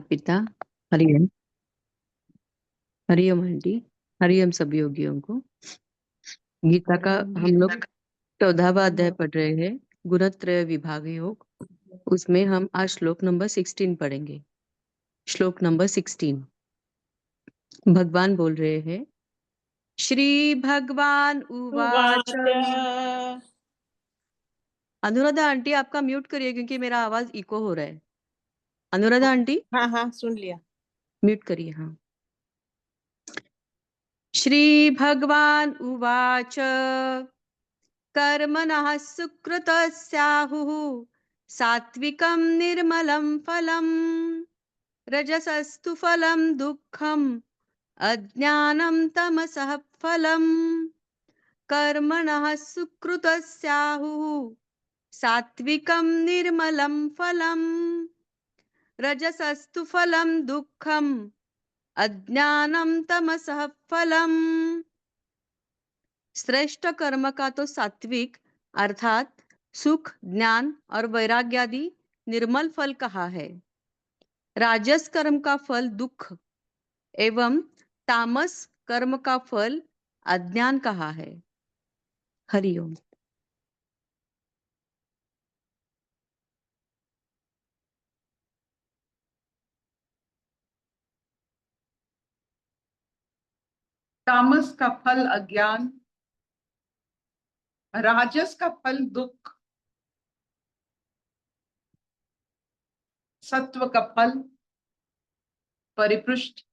पिता। हरिओम। हरिओम आंटी। हरिओम सभी योगियों को। गीता का हम लोग 14वां अध्याय पढ़ रहे हैं, गुणत्रय विभाग योग। उसमें हम आज श्लोक नंबर 16 पढ़ेंगे। श्लोक नंबर 16 भगवान बोल रहे हैं। श्री भगवान उवाच। उवाच। अनुराधा आंटी आपका म्यूट करिए क्योंकि मेरा आवाज इको हो रहा है। अनुराधा आंटी हाँ हाँ सुन लिया। म्यूट करिए। हाँ। श्री भगवान उवाच कर्मणः सुकृतस्याहुः सात्विकं निर्मलं फलम् रजसस्तु फलं दुःखम् अज्ञानं तमसः फलम्। कर्मणः सुकृतस्याहुः सात्विकं निर्मलं फलम् रजसस्तु फलं दुःखम् अज्ञानं तमसः फलम्। श्रेष्ठ कर्म का तो सात्विक अर्थात सुख, ज्ञान और वैराग्यादि निर्मल फल कहा है। राजस कर्म का फल दुख एवं तामस कर्म का फल अज्ञान कहा है। हरिओम। तामस का फल अज्ञान, राजस का फल दुख, सत्व का फल परिपुष्ट।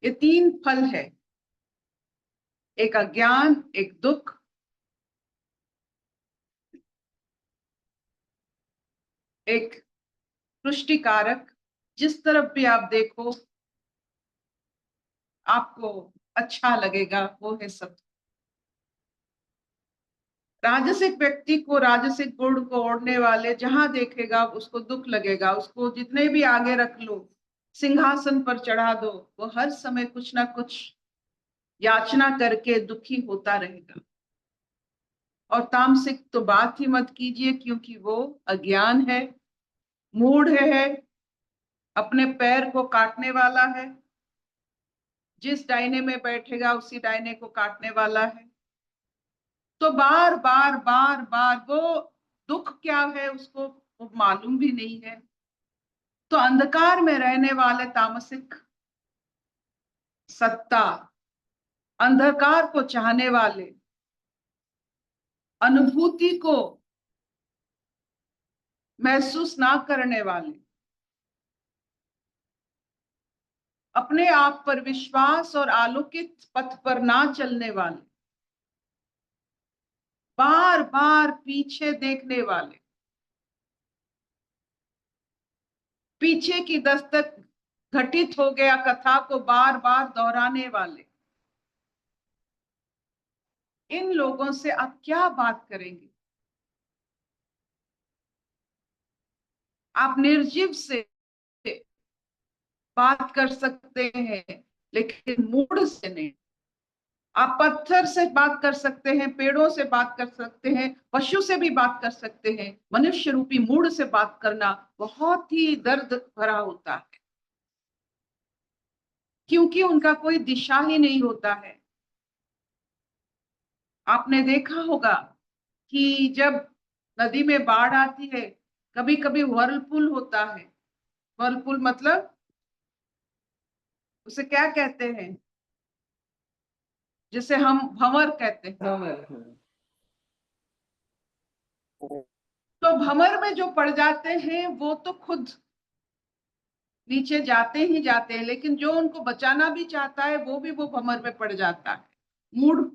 ये तीन फल है, एक अज्ञान, एक दुख, एक पुष्टिकारक। जिस तरफ भी आप देखो आपको अच्छा लगेगा, वो है सत्व। राजसिक व्यक्ति को, राजसिक गुण को ओढ़ने वाले जहां देखेगा उसको दुख लगेगा। उसको जितने भी आगे रख लो, सिंहासन पर चढ़ा दो, वो हर समय कुछ ना कुछ याचना करके दुखी होता रहेगा। और तामसिक तो बात ही मत कीजिए, क्योंकि वो अज्ञान है, मूढ़ है, अपने पैर को काटने वाला है। जिस डायने में बैठेगा उसी डायने को काटने वाला है। तो बार बार बार बार वो दुख क्या है उसको वो मालूम भी नहीं है। तो अंधकार में रहने वाले तामसिक सत्ता, अंधकार को चाहने वाले, अनुभूति को महसूस ना करने वाले, अपने आप पर विश्वास और आलोकित पथ पर ना चलने वाले, बार बार पीछे देखने वाले, पीछे की दस्तक घटित हो गया कथा को बार बार दोहराने वाले, इन लोगों से आप क्या बात करेंगे। आप निर्जीव से बात कर सकते हैं लेकिन मूढ़ से नहीं। आप पत्थर से बात कर सकते हैं, पेड़ों से बात कर सकते हैं, पशु से भी बात कर सकते हैं। मनुष्य रूपी मूढ़ से बात करना बहुत ही दर्द भरा होता है, क्योंकि उनका कोई दिशा ही नहीं होता है। आपने देखा होगा कि जब नदी में बाढ़ आती है, कभी कभी व्हर्लपूल होता है। व्हर्लपूल मतलब उसे क्या कहते हैं, जिसे हम भंवर कहते हैं। तो भंवर में जो पड़ जाते हैं वो तो खुद नीचे जाते ही जाते हैं, लेकिन जो उनको बचाना भी चाहता है वो भी वो भंवर में पड़ जाता है। मूढ़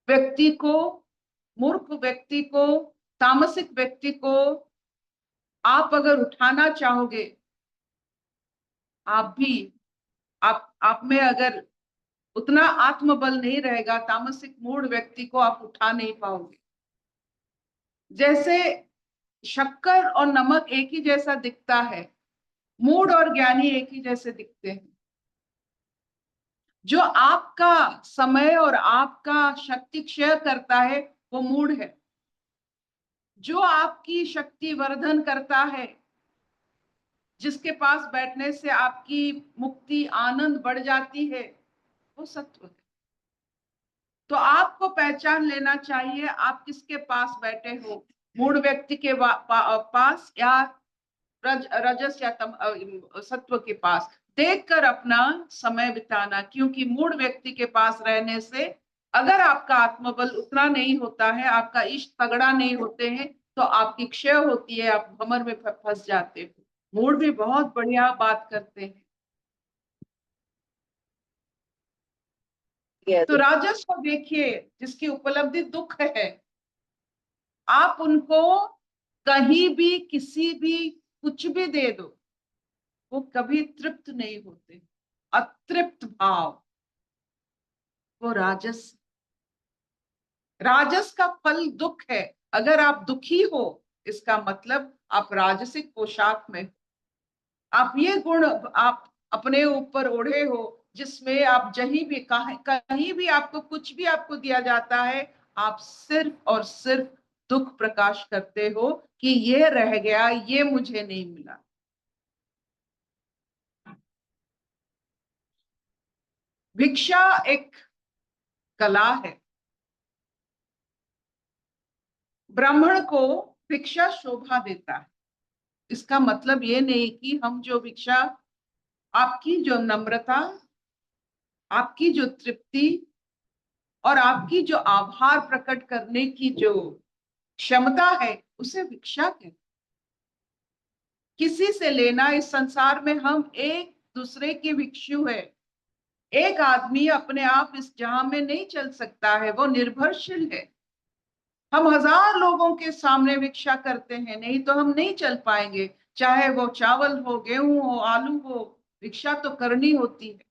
व्यक्ति को, मूर्ख व्यक्ति को, तामसिक व्यक्ति को आप अगर उठाना चाहोगे, आप भी आप में अगर उतना आत्मबल नहीं रहेगा, तामसिक मूढ़ व्यक्ति को आप उठा नहीं पाओगे। जैसे शक्कर और नमक एक ही जैसा दिखता है, मूढ़ और ज्ञानी एक ही जैसे दिखते हैं। जो आपका समय और आपका शक्ति क्षय करता है वो मूढ़ है। जो आपकी शक्ति वर्धन करता है, जिसके पास बैठने से आपकी मुक्ति आनंद बढ़ जाती है, वो सत्व है। तो आपको पहचान लेना चाहिए आप किसके पास बैठे हो, मूढ़ व्यक्ति के पास या रजस या सत्व के पास। देखकर अपना समय बिताना, क्योंकि मूढ़ व्यक्ति के पास रहने से अगर आपका आत्मबल उतना नहीं होता है, आपका इष्ट तगड़ा नहीं होते हैं, तो आपकी क्षय होती है, आप भंवर में फंस जाते हो। मूढ़ भी बहुत बढ़िया बात करते हैं। तो राजस को देखिए, जिसकी उपलब्धि दुख है, आप उनको कहीं भी किसी भी कुछ भी दे दो, वो कभी तृप्त नहीं होते। अतृप्त भाव, वो राजस। राजस का फल दुख है। अगर आप दुखी हो, इसका मतलब आप राजसिक पोशाक में, आप ये गुण आप अपने ऊपर ओढ़े हो, जिसमें आप कहीं भी आपको कुछ भी आपको दिया जाता है, आप सिर्फ और सिर्फ दुख प्रकाश करते हो कि ये रह गया, ये मुझे नहीं मिला। भिक्षा एक कला है। ब्राह्मण को भिक्षा शोभा देता है। इसका मतलब ये नहीं कि हम जो भिक्षा, आपकी जो नम्रता, आपकी जो तृप्ति और आपकी जो आभार प्रकट करने की जो क्षमता है, उसे भिक्षा कहते। किसी से लेना, इस संसार में हम एक दूसरे के भिक्षु है। एक आदमी अपने आप इस जहां में नहीं चल सकता है, वो निर्भरशील है। हम 1000 लोगों के सामने भिक्षा करते हैं, नहीं तो हम नहीं चल पाएंगे। चाहे वो चावल हो, गेहूं हो, आलू हो, भिक्षा तो करनी होती है।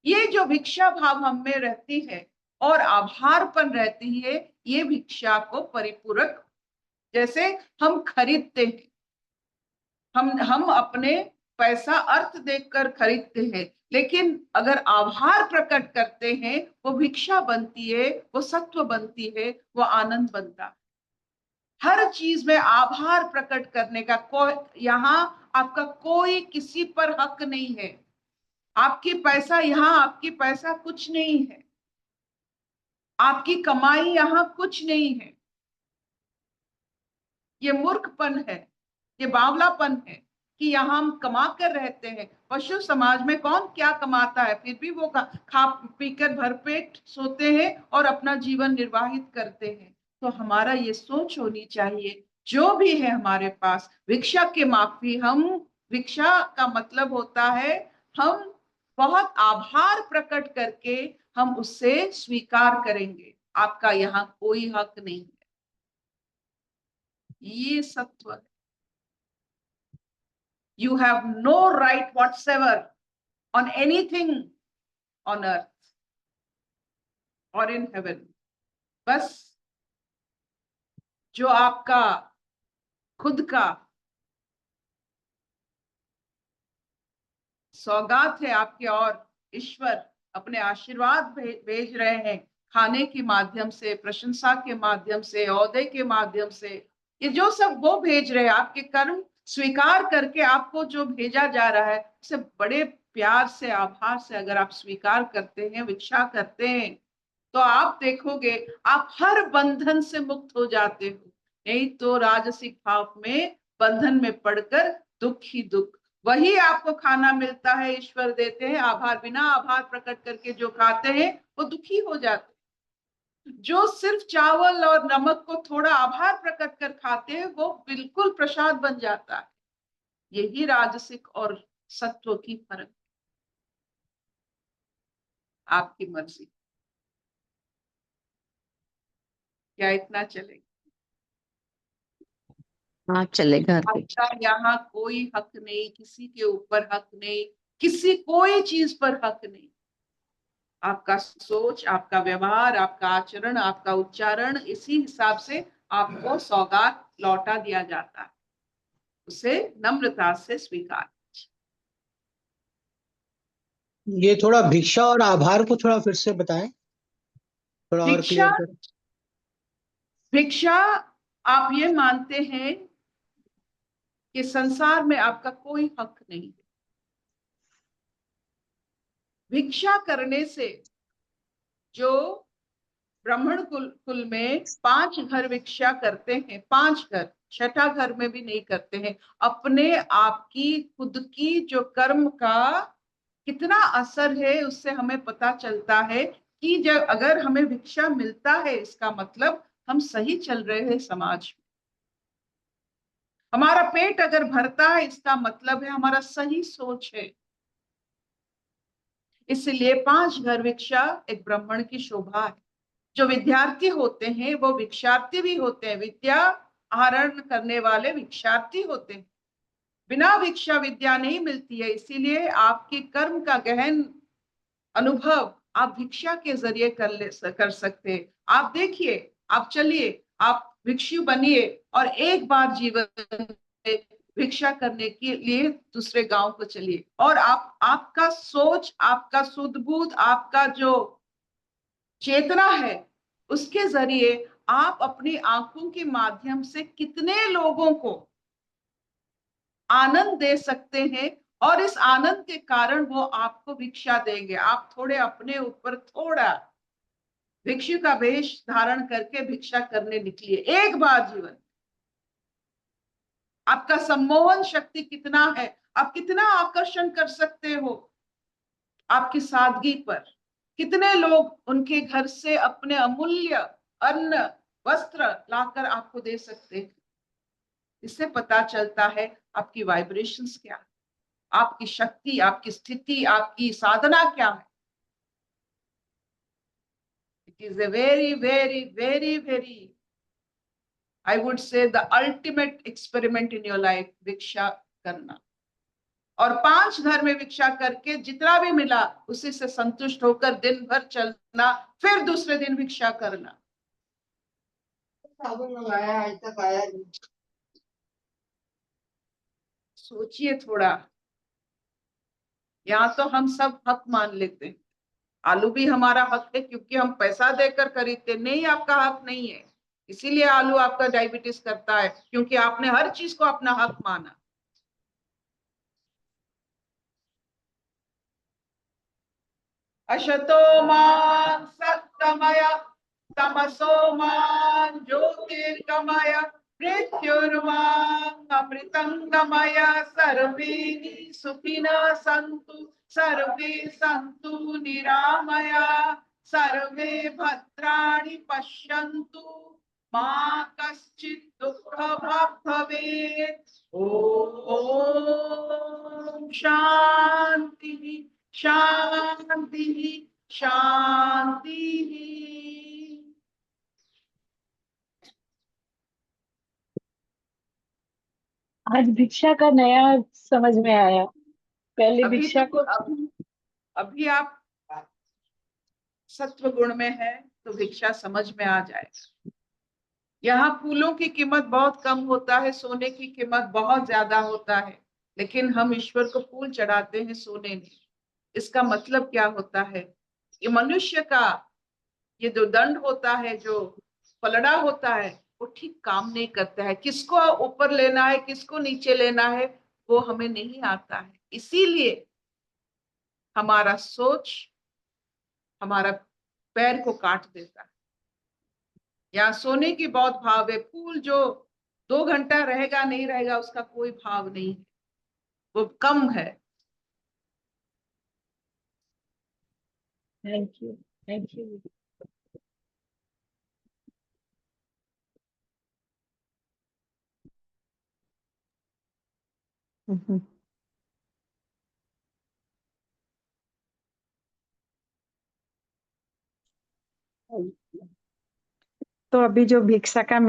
ये जो भिक्षा भाव हम में रहती है और आभारपन रहती है, ये भिक्षा को परिपूरक, जैसे हम खरीदते हैं, हम अपने पैसा अर्थ देखकर खरीदते हैं, लेकिन अगर आभार प्रकट करते हैं, वो भिक्षा बनती है, वो सत्व बनती है, वो आनंद बनता है। हर चीज में आभार प्रकट करने का यहाँ आपका कोई किसी पर हक नहीं है। आपकी पैसा यहाँ, आपकी पैसा कुछ नहीं है, आपकी कमाई यहाँ कुछ नहीं है। ये मूर्खपन है, ये बावलापन है कि यहाँ हम कमा कर रहते हैं। पशु समाज में कौन क्या कमाता है, फिर भी वो खा पीकर भरपेट सोते हैं और अपना जीवन निर्वाहित करते हैं। तो हमारा ये सोच होनी चाहिए, जो भी है हमारे पास, भिक्षा के माफी हम, भिक्षा का मतलब होता है हम बहुत आभार प्रकट करके हम उससे स्वीकार करेंगे। आपका यहाँ कोई हक नहीं है, ये सत्व है। You have no right whatsoever on anything on earth or in heaven. बस जो आपका खुद का सौगात है आपके, और ईश्वर अपने आशीर्वाद भेज रहे हैं, खाने के माध्यम से, प्रशंसा के माध्यम से, ओहदे के माध्यम से, ये जो सब वो भेज रहे हैं, आपके कर्म स्वीकार करके आपको जो भेजा जा रहा है, उसे बड़े प्यार से, आभार से अगर आप स्वीकार करते हैं, भिक्षा करते हैं, तो आप देखोगे आप हर बंधन से मुक्त हो जाते हो। नहीं तो राजसिक भाव में बंधन में पड़कर दुख ही दुख। वही आपको खाना मिलता है, ईश्वर देते हैं, आभार बिना आभार प्रकट करके जो खाते हैं वो दुखी हो जाते हैं। जो सिर्फ चावल और नमक को थोड़ा आभार प्रकट कर खाते हैं, वो बिल्कुल प्रसाद बन जाता है। यही राजसिक और सत्व की फर्क। आपकी मर्जी, क्या इतना चलेगा? हाँ चलेगा। आपका यहाँ कोई हक नहीं, किसी के ऊपर हक नहीं, किसी कोई चीज पर हक नहीं। आपका सोच, आपका व्यवहार, आपका आचरण, आपका उच्चारण, इसी हिसाब से आपको सौगात लौटा दिया जाता है। उसे नम्रता से स्वीकार। ये थोड़ा भिक्षा और आभार को थोड़ा फिर से बताएं, थोड़ा और भिक्षा, क्लियर करें। भिक्षा आप ये मानते हैं कि संसार में आपका कोई हक नहीं है। भिक्षा करने से जो ब्राह्मण कुल में 5 घर भिक्षा करते हैं, 5 घर, 6ठा घर में भी नहीं करते हैं, अपने आप की खुद की जो कर्म का कितना असर है उससे हमें पता चलता है कि जब अगर हमें भिक्षा मिलता है इसका मतलब हम सही चल रहे हैं समाज में। हमारा पेट अगर भरता है इसका मतलब है हमारा सही सोच है। इसलिए 5 घर भिक्षा एक ब्राह्मण की शोभा है। जो विद्यार्थी होते हैं वो भिक्षार्थी भी होते हैं, विद्या आहरण करने वाले भिक्षार्थी होते हैं। बिना भिक्षा विद्या नहीं मिलती है, इसीलिए आपकी कर्म का गहन अनुभव आप भिक्षा के जरिए कर सकते हैं। आप देखिए, आप चलिए, आप भिक्षु बनिए और एक बार जीवन में भिक्षा करने के लिए दूसरे गांव को चलिए और आपका सोच, आपका सुध-बुध, आपका जो चेतना है उसके जरिए आप अपनी आंखों के माध्यम से कितने लोगों को आनंद दे सकते हैं और इस आनंद के कारण वो आपको भिक्षा देंगे। आप थोड़े अपने ऊपर थोड़ा भिक्षु का वेश धारण करके भिक्षा करने निकलिए एक बार जीवन। आपका सम्मोहन शक्ति कितना है, आप कितना आकर्षण कर सकते हो आपकी सादगी पर। कितने लोग उनके घर से अपने अमूल्य अन्न वस्त्र लाकर आपको दे सकते हैं। इससे पता चलता है आपकी वाइब्रेशंस क्या है, आपकी शक्ति, आपकी स्थिति, आपकी साधना क्या है। It is a very I would say the ultimate experiment in your life, भिक्षा करना। और 5 घर में भिक्षा करके जितना भी मिला उसी से संतुष्ट होकर दिन भर चलना, फिर दूसरे दिन भिक्षा करना। सोचिए थोड़ा, यहाँ तो हम सब हक मान लेते हैं, आलू भी हमारा हक है क्योंकि हम पैसा देकर खरीदते, नहीं आपका हक नहीं है, इसीलिए आलू आपका डायबिटीज करता है क्योंकि आपने हर चीज को अपना हक माना। अशतो मा सत्तमय तमसो मा ज्योतिर्गमय मृत्युर्मा अमृतंगमय। सर्वे सुखिनः सन्तु सर्वे सन्तु निरामया सर्वे भद्राणि पश्यन्तु मा कश्चित् दुःखभाग् भवेत्। ओम शांति शांति शांति। आज भिक्षा का नया समझ में आया। पहले अभी भिक्षा तो को अभी आप सत्व गुण में है तो भिक्षा समझ में आ जाएगा। यहाँ फूलों की कीमत बहुत कम होता है, सोने की कीमत बहुत ज्यादा होता है, लेकिन हम ईश्वर को फूल चढ़ाते हैं, सोने नहीं। इसका मतलब क्या होता है? ये मनुष्य का ये जो दंड होता है, जो पलड़ा होता है, वो ठीक काम नहीं करता है। किसको ऊपर लेना है, किसको नीचे लेना है, वो हमें नहीं आता है। इसीलिए हमारा सोच हमारा पैर को काट देता है। या सोने की बहुत भाव है, फूल जो 2 घंटा रहेगा नहीं रहेगा उसका कोई भाव नहीं है, वो कम है। Thank you, thank you. तो अभी जो भिक्षा का